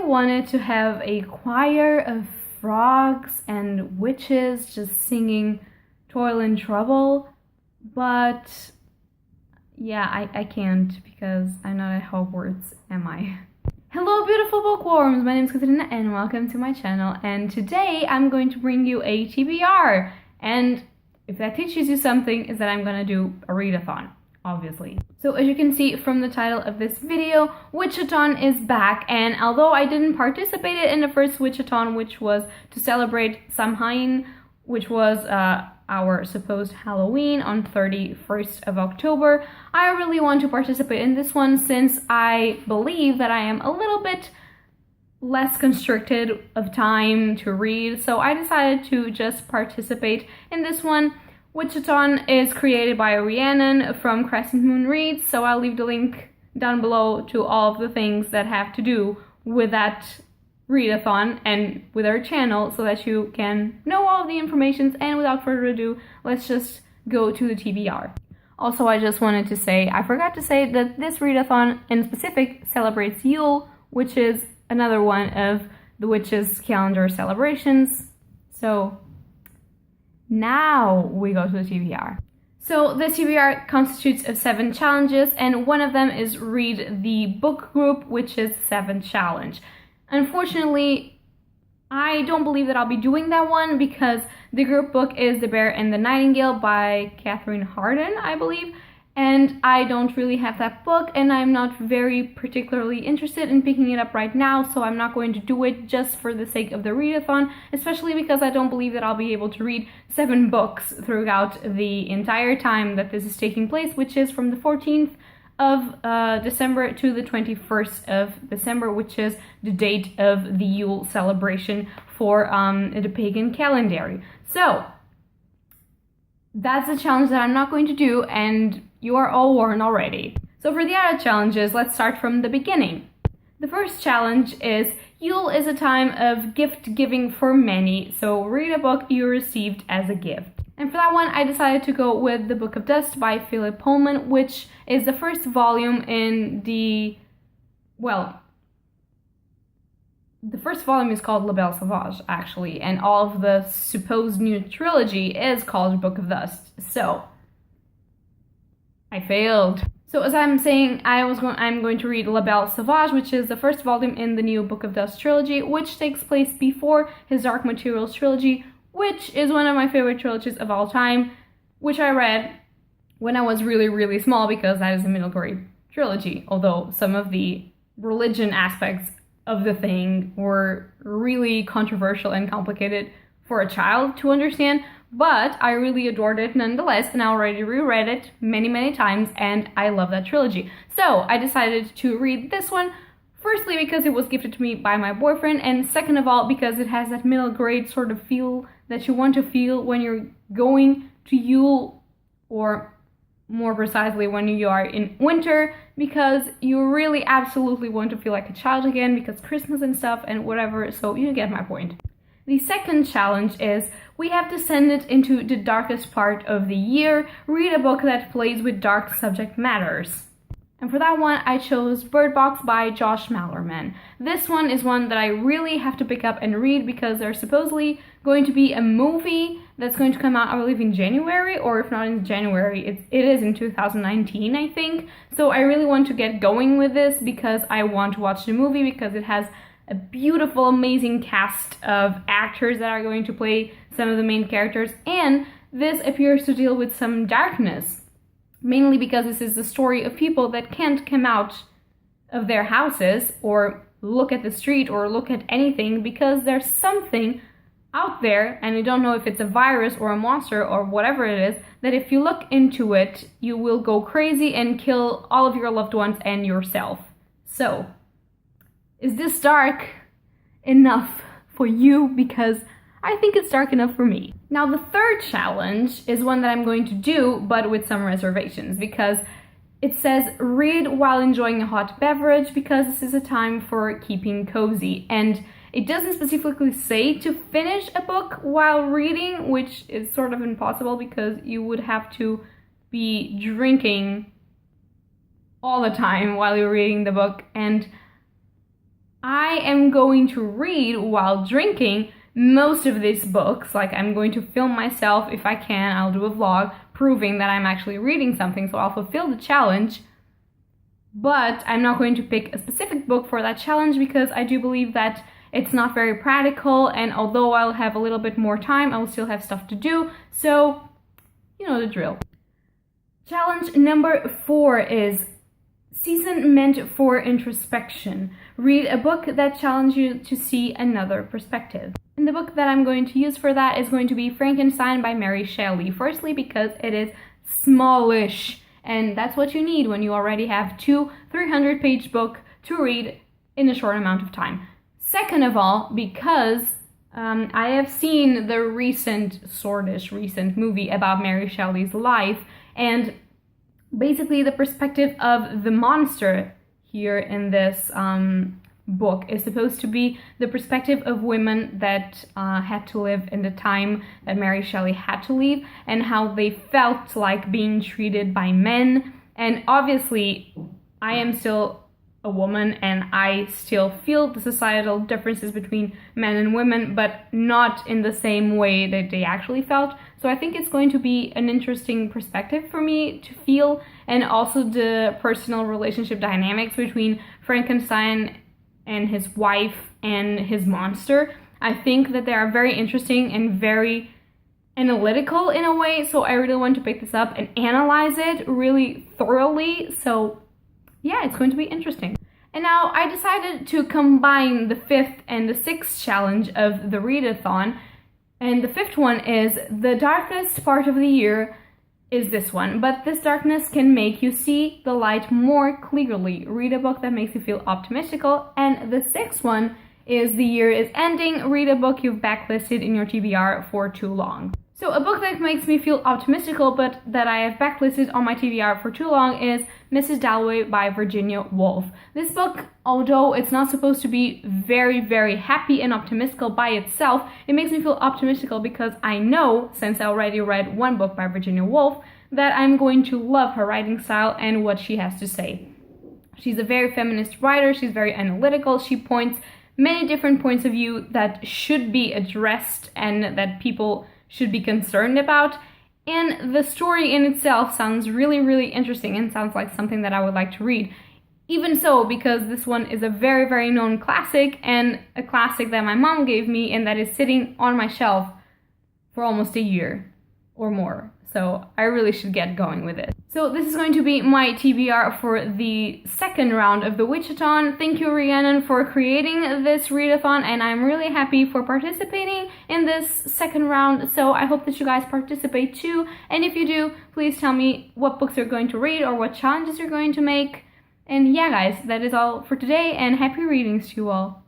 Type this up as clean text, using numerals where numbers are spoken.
wanted to have a choir of frogs and witches just singing Toil and Trouble, but yeah, I can't because I'm not at Hogwarts, am I? Hello beautiful bookworms, my name is Katarina and welcome to my channel, and today I'm going to bring you a TBR, and if that teaches you something is that I'm gonna do a readathon, obviously. So as you can see from the title of this video, Witchathon is back, and although I didn't participate in the first Witchathon, which was to celebrate Samhain, which was our supposed Halloween on 31st of October, I really want to participate in this one since I believe that I am a little bit less constricted of time to read, so I decided to just participate in this one. Witchathon is created by Rhiannon from Crescent Moon Reads, so I'll leave the link down below to all of the things that have to do with that readathon and with our channel so that you can know all of the information. And without further ado, let's just go to the TBR. Also, I just wanted to say, I forgot to say that this readathon in specific celebrates Yule, which is another one of the witches' calendar celebrations. So now we go to the TBR. So the TBR constitutes of 7 challenges, and one of them is read the book group, which is 7th challenge. Unfortunately, I don't believe that I'll be doing that one because the group book is The Bear and the Nightingale by Catherine Harden, I believe, and I don't really have that book, and I'm not very particularly interested in picking it up right now, so I'm not going to do it just for the sake of the readathon, especially because I don't believe that I'll be able to read 7 books throughout the entire time that this is taking place, which is from the 14th of December to the 21st of December, which is the date of the Yule celebration for the pagan calendar. So that's a challenge that I'm not going to do, and you are all warned already. So for the other challenges, let's start from the beginning. The first challenge is Yule is a time of gift giving for many, so read a book you received as a gift. And for that one, I decided to go with The Book of Dust by Philip Pullman, which is the first volume in the first volume is called La Belle Sauvage, actually, and all of the supposed new trilogy is called Book of Dust. So I failed. So as I'm saying, I'm going to read La Belle Sauvage, which is the first volume in the new Book of Dust trilogy, which takes place before his Dark Materials trilogy, which is one of my favorite trilogies of all time, which I read when I was really, really small because that is a middle grade trilogy, although some of the religion aspects of the thing were really controversial and complicated for a child to understand, but I really adored it nonetheless, and I already reread it many, many times, and I love that trilogy. So I decided to read this one, firstly because it was gifted to me by my boyfriend, and second of all because it has that middle grade sort of feel that you want to feel when you're going to Yule, or more precisely when you are in winter, because you really absolutely want to feel like a child again because Christmas and stuff and whatever, so you get my point. The second challenge is we have descended into the darkest part of the year. Read a book that plays with dark subject matters. And for that one, I chose Bird Box by Josh Malerman. This one is one that I really have to pick up and read because there's supposedly going to be a movie that's going to come out, I believe, in January, or if not in January, it is in 2019, I think. So I really want to get going with this because I want to watch the movie because it has a beautiful, amazing cast of actors that are going to play some of the main characters, and this appears to deal with some darkness. Mainly because this is the story of people that can't come out of their houses or look at the street or look at anything because there's something out there, and you don't know if it's a virus or a monster or whatever it is, that if you look into it, you will go crazy and kill all of your loved ones and yourself. So, is this dark enough for you? Because I think it's dark enough for me. Now the third challenge is one that I'm going to do, but with some reservations, because it says read while enjoying a hot beverage because this is a time for keeping cozy, and it doesn't specifically say to finish a book while reading, which is sort of impossible because you would have to be drinking all the time while you're reading the book, and I am going to read while drinking most of these books. Like, I'm going to film myself if I can. I'll do a vlog proving that I'm actually reading something, so I'll fulfill the challenge. But I'm not going to pick a specific book for that challenge because I do believe that it's not very practical, and although I'll have a little bit more time, I will still have stuff to do, so you know the drill. Challenge number 4 is season meant for introspection. Read a book that challenges you to see another perspective. And the book that I'm going to use for that is going to be Frankenstein by Mary Shelley. Firstly, because it is smallish, and that's what you need when you already have 2 300-page book to read in a short amount of time. Second of all, because I have seen the recent movie about Mary Shelley's life, and basically the perspective of the monster here in this book is supposed to be the perspective of women that had to live in the time that Mary Shelley had to leave, and how they felt like being treated by men. And obviously, I am still a woman and I still feel the societal differences between men and women, but not in the same way that they actually felt. So I think it's going to be an interesting perspective for me to feel, and also the personal relationship dynamics between Frankenstein and his wife and his monster. I think that they are very interesting and very analytical in a way, so I really want to pick this up and analyze it really thoroughly. So yeah, it's going to be interesting. And now I decided to combine the 5th and the 6th challenge of the readathon. And the 5th one is the darkest part of the year is this one, but this darkness can make you see the light more clearly. Read a book that makes you feel optimistical. And the 6th one is the year is ending. Read a book you've backlisted in your TBR for too long. So a book that makes me feel optimistical but that I have backlisted on my TBR for too long is Mrs. Dalloway by Virginia Woolf. This book, although it's not supposed to be very, very happy and optimistical by itself, it makes me feel optimistical because I know, since I already read one book by Virginia Woolf, that I'm going to love her writing style and what she has to say. She's a very feminist writer, she's very analytical, she points many different points of view that should be addressed and that people should be concerned about, and the story in itself sounds really, really interesting and sounds like something that I would like to read. Even so, because this one is a very, very known classic, and a classic that my mom gave me and that is sitting on my shelf for almost a year or more. So I really should get going with it. So this is going to be my TBR for the 2nd round of the Witchathon. Thank you, Rhiannon, for creating this readathon, and I'm really happy for participating in this 2nd round. So I hope that you guys participate too. And if you do, please tell me what books you're going to read or what challenges you're going to make. And yeah, guys, that is all for today, and happy readings to you all.